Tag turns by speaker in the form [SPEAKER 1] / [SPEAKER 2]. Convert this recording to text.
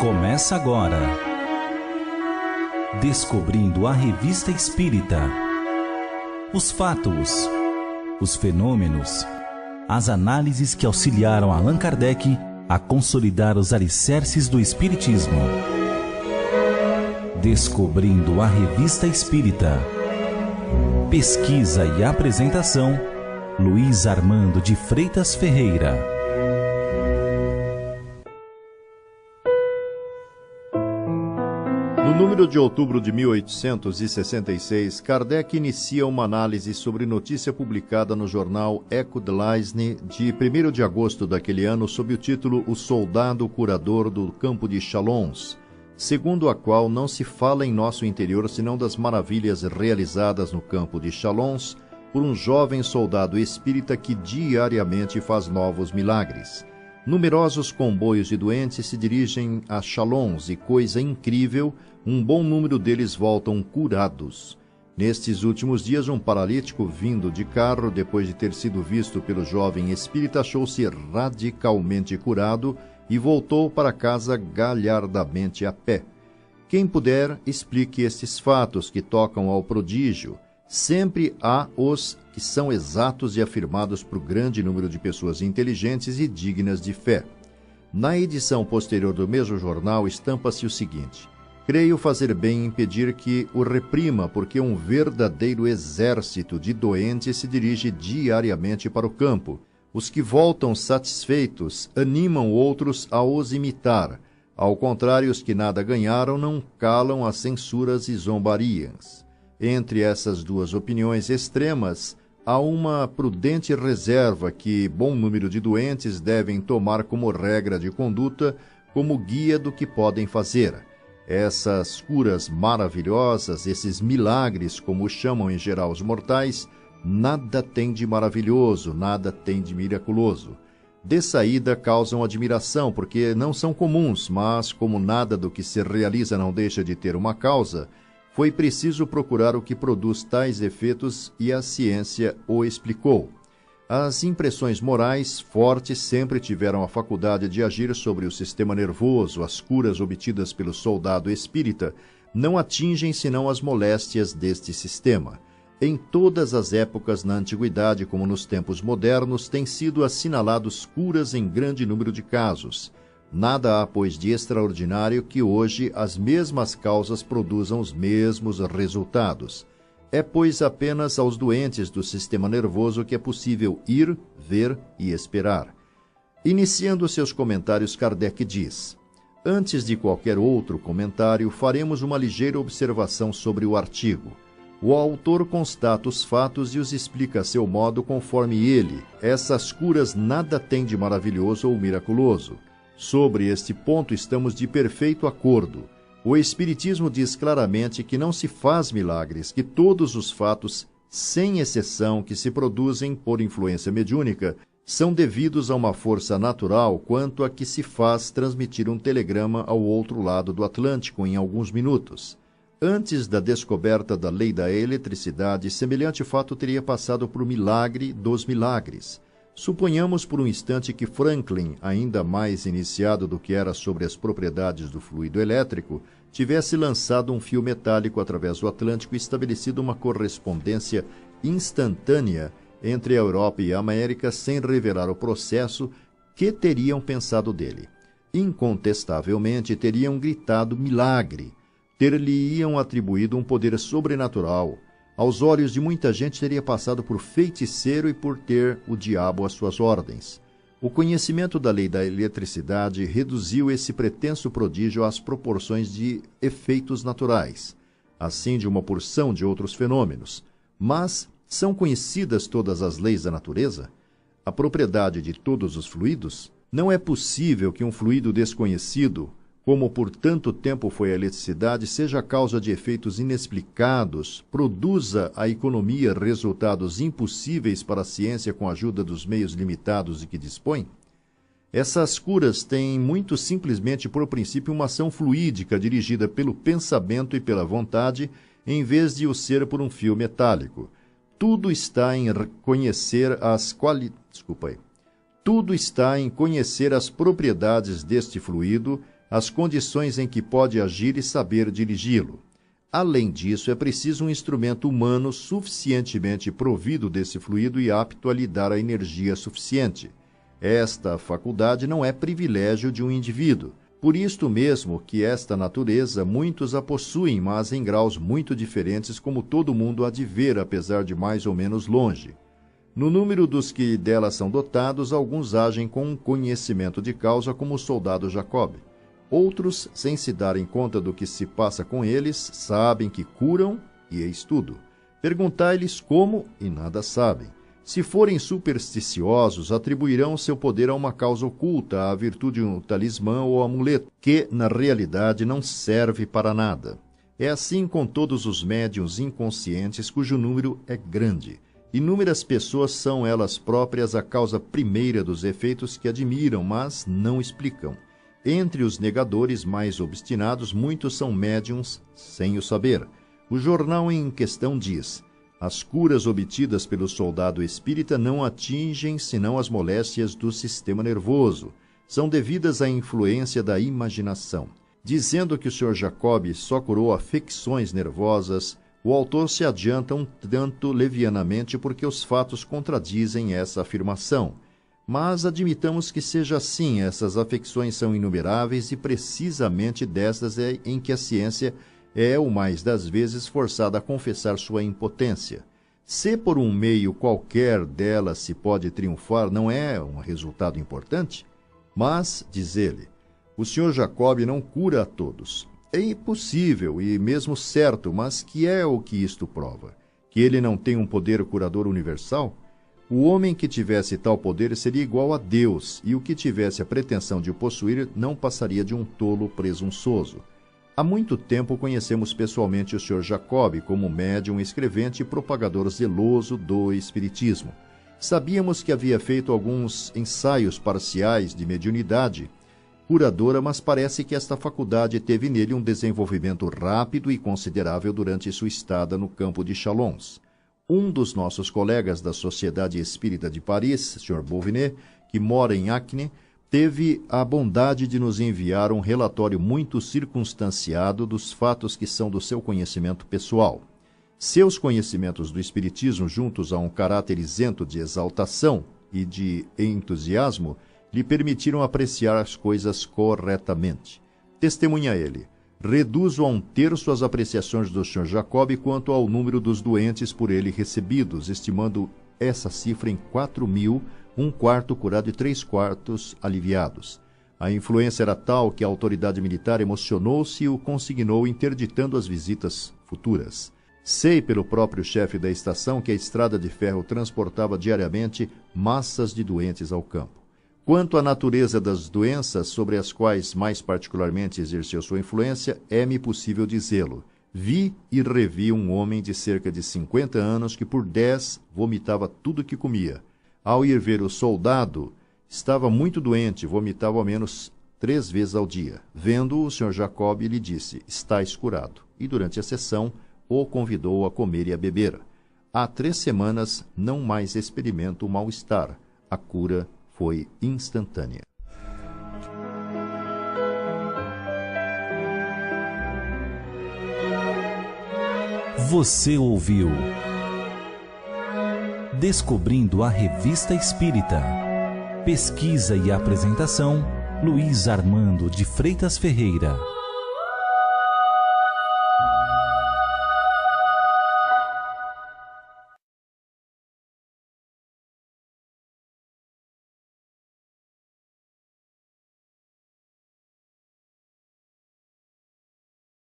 [SPEAKER 1] Começa agora. Descobrindo a Revista Espírita. Os fatos, os fenômenos, as análises que auxiliaram Allan Kardec a consolidar os alicerces do Espiritismo. Descobrindo a Revista Espírita. Pesquisa e apresentação, Luiz Armando de Freitas Ferreira.
[SPEAKER 2] No número de outubro de 1866, Kardec inicia uma análise sobre notícia publicada no jornal Eco de Leisne de 1º de agosto daquele ano sob o título O Soldado Curador do Campo de Chalons, segundo a qual não se fala em nosso interior senão das maravilhas realizadas no campo de Chalons por um jovem soldado espírita que diariamente faz novos milagres. Numerosos comboios de doentes se dirigem a Chalons e, coisa incrível, um bom número deles voltam curados. Nestes últimos dias, um paralítico vindo de carro, depois de ter sido visto pelo jovem espírita, achou-se radicalmente curado e voltou para casa galhardamente a pé. Quem puder, explique estes fatos que tocam ao prodígio. Sempre há os que são exatos e afirmados por grande número de pessoas inteligentes e dignas de fé. Na edição posterior do mesmo jornal estampa-se o seguinte: creio fazer bem em pedir que o reprima, porque um verdadeiro exército de doentes se dirige diariamente para o campo. Os que voltam satisfeitos animam outros a os imitar. Ao contrário, os que nada ganharam não calam as censuras e zombarias. Entre essas duas opiniões extremas, há uma prudente reserva que bom número de doentes devem tomar como regra de conduta, como guia do que podem fazer. Essas curas maravilhosas, esses milagres, como chamam em geral os mortais, nada tem de maravilhoso, nada tem de miraculoso. De saída causam admiração, porque não são comuns, mas como nada do que se realiza não deixa de ter uma causa, foi preciso procurar o que produz tais efeitos e a ciência o explicou. As impressões morais fortes sempre tiveram a faculdade de agir sobre o sistema nervoso. As curas obtidas pelo soldado espírita não atingem senão as moléstias deste sistema. Em todas as épocas, na antiguidade como nos tempos modernos, têm sido assinalados curas em grande número de casos. Nada há, pois, de extraordinário que hoje as mesmas causas produzam os mesmos resultados. É, pois, apenas aos doentes do sistema nervoso que é possível ir, ver e esperar. Iniciando seus comentários, Kardec diz: antes de qualquer outro comentário, faremos uma ligeira observação sobre o artigo. O autor constata os fatos e os explica a seu modo conforme ele. Essas curas nada têm de maravilhoso ou miraculoso. Sobre este ponto estamos de perfeito acordo. O Espiritismo diz claramente que não se faz milagres, que todos os fatos, sem exceção, que se produzem por influência mediúnica, são devidos a uma força natural quanto a que se faz transmitir um telegrama ao outro lado do Atlântico em alguns minutos. Antes da descoberta da lei da eletricidade, semelhante fato teria passado por milagre dos milagres. Suponhamos por um instante que Franklin, ainda mais iniciado do que era sobre as propriedades do fluido elétrico, tivesse lançado um fio metálico através do Atlântico e estabelecido uma correspondência instantânea entre a Europa e a América sem revelar o processo. Que teriam pensado dele? Incontestavelmente teriam gritado milagre, ter-lhe-iam atribuído um poder sobrenatural. Aos olhos de muita gente teria passado por feiticeiro e por ter o diabo às suas ordens. O conhecimento da lei da eletricidade reduziu esse pretenso prodígio às proporções de efeitos naturais, assim de uma porção de outros fenômenos. Mas são conhecidas todas as leis da natureza? A propriedade de todos os fluidos? Não é possível que um fluido desconhecido, como por tanto tempo foi a eletricidade, seja a causa de efeitos inexplicados, produza a economia resultados impossíveis para a ciência com a ajuda dos meios limitados de que dispõe? Essas curas têm muito simplesmente por princípio uma ação fluídica dirigida pelo pensamento e pela vontade, em vez de o ser por um fio metálico. Tudo está em conhecer Tudo está em conhecer as propriedades deste fluido as condições em que pode agir e saber dirigi-lo. Além disso, é preciso um instrumento humano suficientemente provido desse fluido e apto a lhe dar a energia suficiente. Esta faculdade não é privilégio de um indivíduo. Por isto mesmo que esta natureza muitos a possuem, mas em graus muito diferentes, como todo mundo há de ver, apesar de mais ou menos longe. No número dos que dela são dotados, alguns agem com um conhecimento de causa, como o soldado Jacob. Outros, sem se darem conta do que se passa com eles, sabem que curam, e eis tudo. Perguntai-lhes como, e nada sabem. Se forem supersticiosos, atribuirão seu poder a uma causa oculta, à virtude de um talismã ou amuleto, que, na realidade, não serve para nada. É assim com todos os médiuns inconscientes, cujo número é grande. Inúmeras pessoas são elas próprias a causa primeira dos efeitos que admiram, mas não explicam. Entre os negadores mais obstinados, muitos são médiuns sem o saber. O jornal em questão diz: as curas obtidas pelo soldado espírita não atingem senão as moléstias do sistema nervoso. São devidas à influência da imaginação. Dizendo que o Sr. Jacob só curou afecções nervosas, o autor se adianta um tanto levianamente porque os fatos contradizem essa afirmação. Mas admitamos que seja assim, essas afecções são inumeráveis e precisamente destas é em que a ciência é, o mais das vezes, forçada a confessar sua impotência. Se por um meio qualquer delas se pode triunfar, não é um resultado importante? Mas, diz ele, o Sr. Jacob não cura a todos. É impossível e mesmo certo, mas que é o que isto prova? Que ele não tem um poder curador universal? O homem que tivesse tal poder seria igual a Deus, e o que tivesse a pretensão de o possuir não passaria de um tolo presunçoso. Há muito tempo conhecemos pessoalmente o Sr. Jacob como médium, escrevente e propagador zeloso do espiritismo. Sabíamos que havia feito alguns ensaios parciais de mediunidade curadora, mas parece que esta faculdade teve nele um desenvolvimento rápido e considerável durante sua estada no campo de Chalons. Um dos nossos colegas da Sociedade Espírita de Paris, Sr. Bouvinet, que mora em Acne, teve a bondade de nos enviar um relatório muito circunstanciado dos fatos que são do seu conhecimento pessoal. Seus conhecimentos do Espiritismo, juntos a um caráter isento de exaltação e de entusiasmo, lhe permitiram apreciar as coisas corretamente. Testemunha ele: reduzo a 1/3 as apreciações do Sr. Jacob quanto ao número dos doentes por ele recebidos, estimando essa cifra em 4.000, 1/4 curado e 3/4 aliviados. A influência era tal que a autoridade militar emocionou-se e o consignou, interditando as visitas futuras. Sei pelo próprio chefe da estação que a estrada de ferro transportava diariamente massas de doentes ao campo. Quanto à natureza das doenças, sobre as quais mais particularmente exerceu sua influência, é-me possível dizê-lo. Vi e revi um homem de cerca de 50 anos que por 10 vomitava tudo que comia. Ao ir ver o soldado, estava muito doente, vomitava ao menos 3 vezes ao dia. Vendo-o, o Sr. Jacob lhe disse: "Estás curado", e durante a sessão o convidou a comer e a beber. Há 3 semanas não mais experimento o mal-estar. A cura foi instantânea.
[SPEAKER 1] Você ouviu Descobrindo a Revista Espírita. Pesquisa e apresentação, Luiz Armando de Freitas Ferreira.